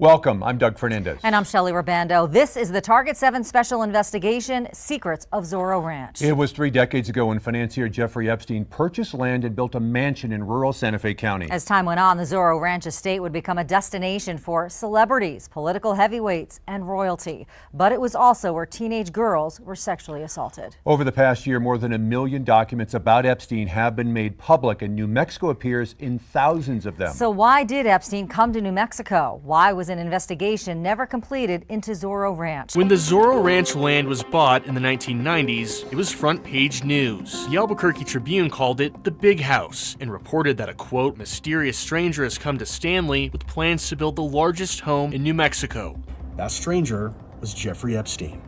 Welcome, I'm Doug Fernandez. And I'm Shelley Rabando. This is the Target 7 special investigation, Secrets of Zorro Ranch. It was 3 decades ago when financier Jeffrey Epstein purchased land and built a mansion in rural Santa Fe County. As time went on, the Zorro Ranch estate would become a destination for celebrities, political heavyweights, and royalty. But it was also where teenage girls were sexually assaulted. Over the past year, more than 1 million documents about Epstein have been made public, and New Mexico appears in thousands of them. So why did Epstein come to New Mexico? Why was an investigation never completed into Zorro Ranch? When the Zorro Ranch land was bought in the 1990s, it was front page news. The Albuquerque Tribune called it the Big House and reported that a, quote, mysterious stranger has come to Stanley with plans to build the largest home in New Mexico. That stranger was Jeffrey Epstein.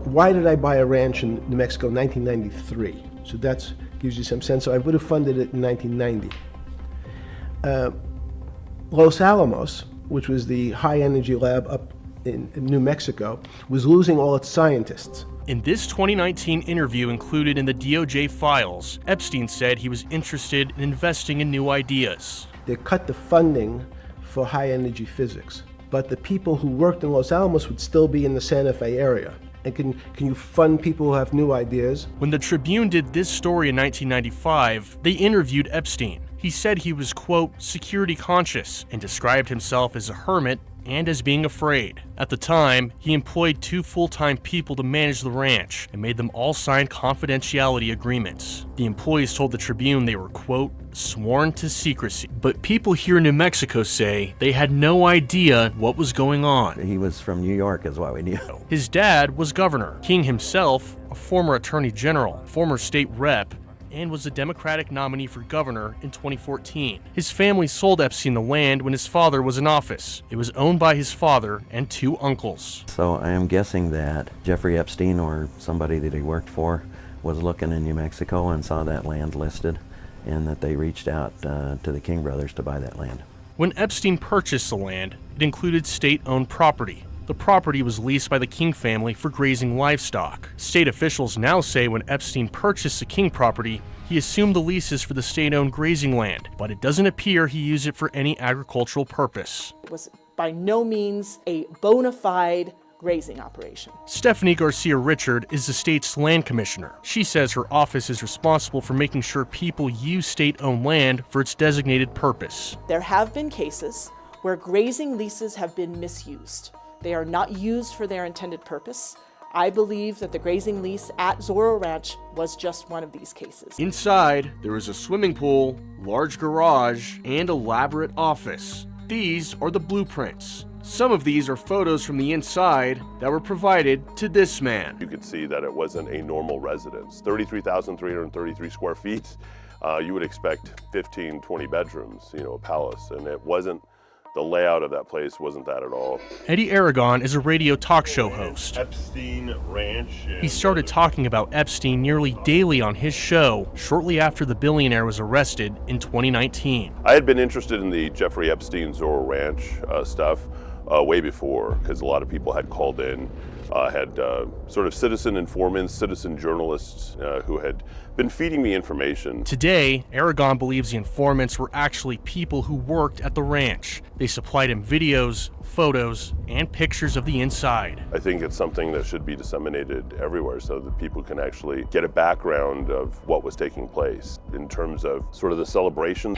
Why did I buy a ranch in New Mexico in 1993? So that gives you some sense. So I would have funded it in 1990. Los Alamos, which was the high-energy lab up in New Mexico, was losing all its scientists. In this 2019 interview included in the DOJ files, Epstein said he was interested in investing in new ideas. They cut the funding for high-energy physics, but the people who worked in Los Alamos would still be in the Santa Fe area. And can you fund people who have new ideas? When the Tribune did this story in 1995, they interviewed Epstein. He said he was, quote, security conscious and described himself as a hermit and as being afraid. At the time, he employed 2 full-time people to manage the ranch and made them all sign confidentiality agreements. The employees told the Tribune they were, quote, sworn to secrecy. But people here in New Mexico say they had no idea what was going on. He was from New York is what we knew. His dad was governor. King himself, a former attorney general, former state rep, and was a Democratic nominee for governor in 2014. His family sold Epstein the land when his father was in office. It was owned by his father and 2 uncles. So I am guessing that Jeffrey Epstein or somebody that he worked for was looking in New Mexico and saw that land listed, and that they reached out to the King brothers to buy that land. When Epstein purchased the land, it included state-owned property. The property was leased by the King family for grazing livestock. State officials now say when Epstein purchased the King property, he assumed the leases for the state-owned grazing land, but it doesn't appear he used it for any agricultural purpose. It was by no means a bona fide grazing operation. Stephanie Garcia Richard is the state's land commissioner. She says her office is responsible for making sure people use state-owned land for its designated purpose. There have been cases where grazing leases have been misused. They are not used for their intended purpose. I believe that the grazing lease at Zorro Ranch was just one of these cases. Inside, there is a swimming pool, large garage, and elaborate office. These are the blueprints. Some of these are photos from the inside that were provided to this man. You could see that it wasn't a normal residence. 33,333 square feet. You would expect 15, 20 bedrooms, a palace, and it wasn't. The layout of that place wasn't that at all. Eddie Aragon is a radio talk show host. Epstein Ranch. He started talking about Epstein nearly daily on his show shortly after the billionaire was arrested in 2019. I had been interested in the Jeffrey Epstein Zorro Ranch stuff way before, because a lot of people had called in, had sort of citizen informants, citizen journalists who had been feeding me information. Today, Aragon believes the informants were actually people who worked at the ranch. They supplied him videos, photos, and pictures of the inside. I think it's something that should be disseminated everywhere so that people can actually get a background of what was taking place in terms of sort of the celebration.